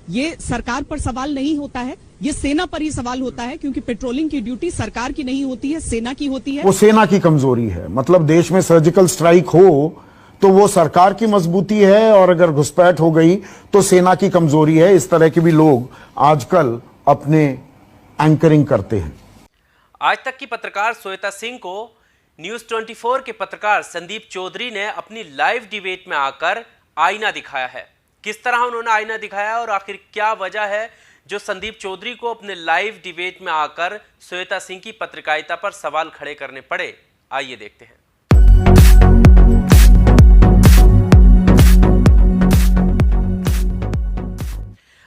ये सरकार पर सवाल नहीं होता है, ये सेना पर ही सवाल होता है, क्योंकि पेट्रोलिंग की ड्यूटी सरकार की नहीं होती है, सेना की होती है। वो सेना की कमजोरी है। मतलब देश में सर्जिकल स्ट्राइक हो तो वो सरकार की मजबूती है, और अगर घुसपैठ हो गई तो सेना की कमजोरी है। इस तरह के भी लोग आजकल अपने एंकरिंग करते हैं। आज तक की पत्रकार श्वेता सिंह को न्यूज 24 के पत्रकार संदीप चौधरी ने अपनी लाइव डिबेट में आकर आईना दिखाया है। किस तरह उन्होंने आईना दिखाया और आखिर क्या वजह है जो संदीप चौधरी को अपने लाइव डिबेट में आकर श्वेता सिंह की पत्रकारिता पर सवाल खड़े करने पड़े, आइए देखते हैं।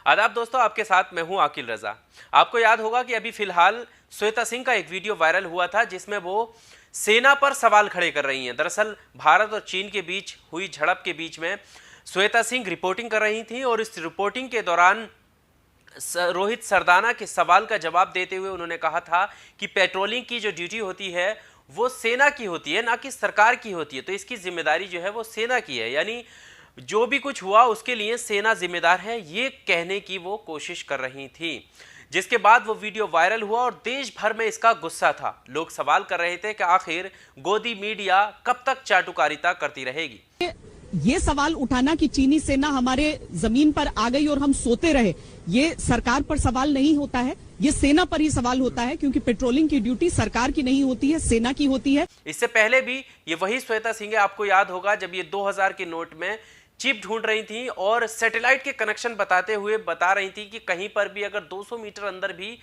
आदाब दोस्तों, आपके साथ मैं हूं आकिल रजा। आपको याद होगा कि अभी फिलहाल श्वेता सिंह का एक वीडियो वायरल हुआ था जिसमें वो सेना पर सवाल खड़े कर रही हैं। दरअसल भारत और चीन के बीच हुई झड़प के बीच में श्वेता सिंह रिपोर्टिंग कर रही थी और इस रिपोर्टिंग के दौरान रोहित सरदाना के सवाल का जवाब देते हुए उन्होंने कहा था कि पेट्रोलिंग की जो ड्यूटी होती है वो सेना की होती है, ना कि सरकार की होती है। तो इसकी जिम्मेदारी जो है वो सेना की है, यानी जो भी कुछ हुआ उसके लिए सेना जिम्मेदार है, ये कहने की वो कोशिश कर रही थी। जिसके बाद वो वीडियो वायरल हुआ और देश भर में इसका गुस्सा था। लोग सवाल कर रहे थे कि आखिर गोदी मीडिया कब तक चाटुकारिता करती रहेगी। ये सवाल उठाना कि चीनी सेना हमारे जमीन पर आ गई और हम सोते रहे, ये सरकार पर सवाल नहीं होता है, ये सेना पर ही सवाल होता है, क्योंकि पेट्रोलिंग की ड्यूटी सरकार की नहीं होती है, सेना की होती है। इससे पहले भी ये वही श्वेता सिंह है, आपको याद होगा जब ये 2000 के नोट में चिप ढूंढ रही थी और सैटेलाइट के कनेक्शन बताते हुए बता रही थी कि कहीं पर भी अगर 200 मीटर अंदर भी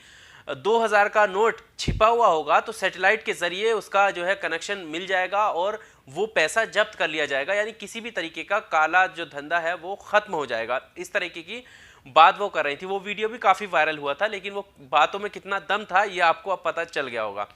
2000 का नोट छिपा हुआ होगा तो सैटेलाइट के जरिए उसका जो है कनेक्शन मिल जाएगा और वो पैसा जब्त कर लिया जाएगा, यानी किसी भी तरीके का काला जो धंधा है वो खत्म हो जाएगा। इस तरीके की बात वो कर रही थी। वो वीडियो भी काफी वायरल हुआ था, लेकिन वो बातों में कितना दम था ये आपको अब पता चल गया होगा।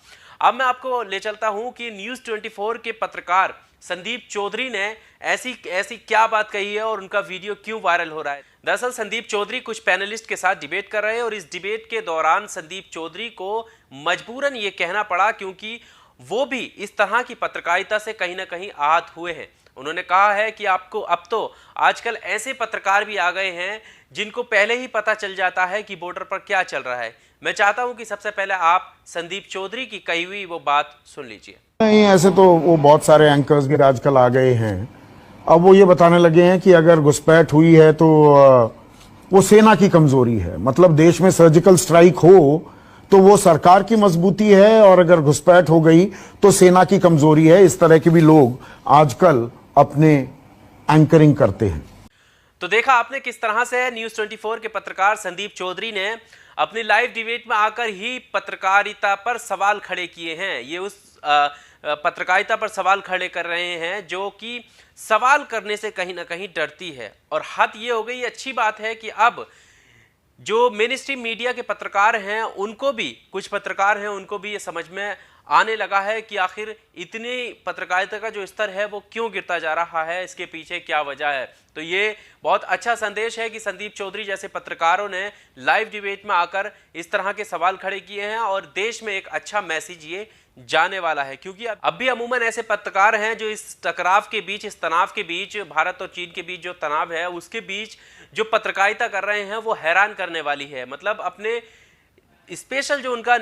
अब मैं आपको ले चलता हूं कि न्यूज 24 के पत्रकार संदीप चौधरी ने ऐसी क्या बात कही है और उनका वीडियो क्यों वायरल हो रहा है। दरअसल संदीप चौधरी कुछ पैनलिस्ट के साथ डिबेट कर रहे हैं और इस डिबेट के दौरान संदीप चौधरी को मजबूरन ये कहना पड़ा, क्योंकि वो भी इस तरह की पत्रकारिता से कहीं ना कहीं आहत हुए हैं। उन्होंने कहा है कि आपको अब तो आजकल ऐसे पत्रकार भी आ गए हैं जिनको पहले ही पता चल जाता है कि बॉर्डर पर क्या चल रहा है। मैं चाहता हूं कि सबसे पहले आप संदीप चौधरी की कही हुई वो बात सुन लीजिए। नहीं, ऐसे तो वो बहुत सारे एंकर्स भी आजकल आ गए हैं। अब वो ये बताने लगे हैं कि अगर घुसपैठ हुई है तो वो सेना की कमजोरी है। मतलब देश में सर्जिकल स्ट्राइक हो तो वो सरकार की मजबूती है, और अगर घुसपैठ हो गई तो सेना की कमजोरी है। इस तरह के भी लोग आजकल अपने एंकरिंग करते हैं। तो देखा आपने किस तरह से न्यूज 24 के पत्रकार संदीप चौधरी ने अपनी लाइव डिबेट में आकर ही पत्रकारिता पर सवाल खड़े किए हैं। ये उस पत्रकारिता पर सवाल खड़े कर रहे हैं जो कि सवाल करने से कहीं ना कहीं डरती है। और हद ये हो गई, अच्छी बात है कि अब जो मेन स्ट्रीम मीडिया के पत्रकार हैं उनको भी, कुछ पत्रकार हैं उनको भी ये समझ में आने लगा है कि आखिर इतनी पत्रकारिता का जो स्तर है वो क्यों गिरता जा रहा है, इसके पीछे क्या वजह है। तो ये बहुत अच्छा संदेश है कि संदीप चौधरी जैसे पत्रकारों ने लाइव डिबेट में आकर इस तरह के सवाल खड़े किए हैं और देश में एक अच्छा मैसेज ये जाने वाला है। क्योंकि अब भी अमूमन ऐसे पत्रकार हैं जो इस टकराव के बीच, इस तनाव के बीच, भारत और चीन के बीच जो तनाव है उसके बीच जो पत्रकारिता कर रहे हैं वो हैरान करने वाली है। मतलब अपने स्पेशल जो उनका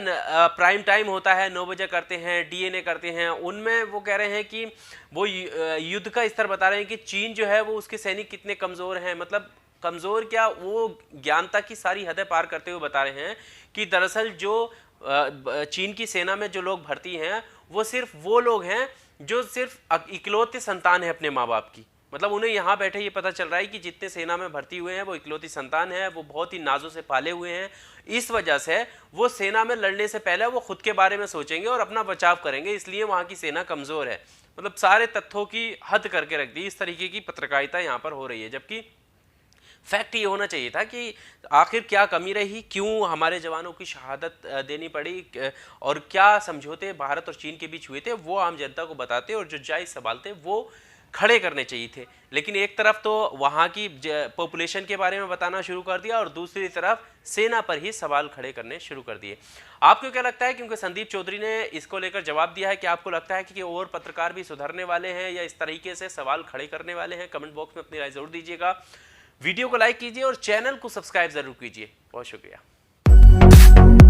प्राइम टाइम होता है 9 बजे करते हैं, डीएनए करते हैं, उनमें वो कह रहे हैं कि वो युद्ध का स्तर बता रहे हैं कि चीन जो है वो उसके सैनिक कितने कमज़ोर हैं। मतलब कमज़ोर क्या, वो ज्ञानता की सारी हदें पार करते हुए बता रहे हैं कि दरअसल जो चीन की सेना में जो लोग भर्ती हैं वो सिर्फ वो लोग हैं जो सिर्फ इकलौते संतान है अपने माँ बाप की। मतलब उन्हें यहाँ बैठे ये पता चल रहा है कि जितने सेना में भर्ती हुए हैं वो इकलौती संतान है, वो बहुत ही नाजों से पाले हुए हैं। इस वजह से वो सेना में लड़ने से पहले वो खुद के बारे में सोचेंगे और अपना बचाव करेंगे, इसलिए वहाँ की सेना कमज़ोर है। मतलब सारे तथ्यों की हद करके रख दी। इस तरीके की पत्रकारिता यहाँ पर हो रही है, जबकि फैक्ट ये होना चाहिए था कि आखिर क्या कमी रही, क्यों हमारे जवानों की शहादत देनी पड़ी और क्या समझौते भारत और चीन के बीच हुए थे वो आम जनता को बताते और जो जायज़ सवाल थे वो खड़े करने चाहिए थे। लेकिन एक तरफ तो वहाँ की पॉपुलेशन के बारे में बताना शुरू कर दिया और दूसरी तरफ सेना पर ही सवाल खड़े करने शुरू कर दिए। आपको क्या लगता है, क्योंकि संदीप चौधरी ने इसको लेकर जवाब दिया है, कि आपको लगता है कि और पत्रकार भी सुधरने वाले हैं या इस तरीके से सवाल खड़े करने वाले हैं? कमेंट बॉक्स में अपनी राय जरूर दीजिएगा। वीडियो को लाइक कीजिए और चैनल को सब्सक्राइब जरूर कीजिए। बहुत शुक्रिया।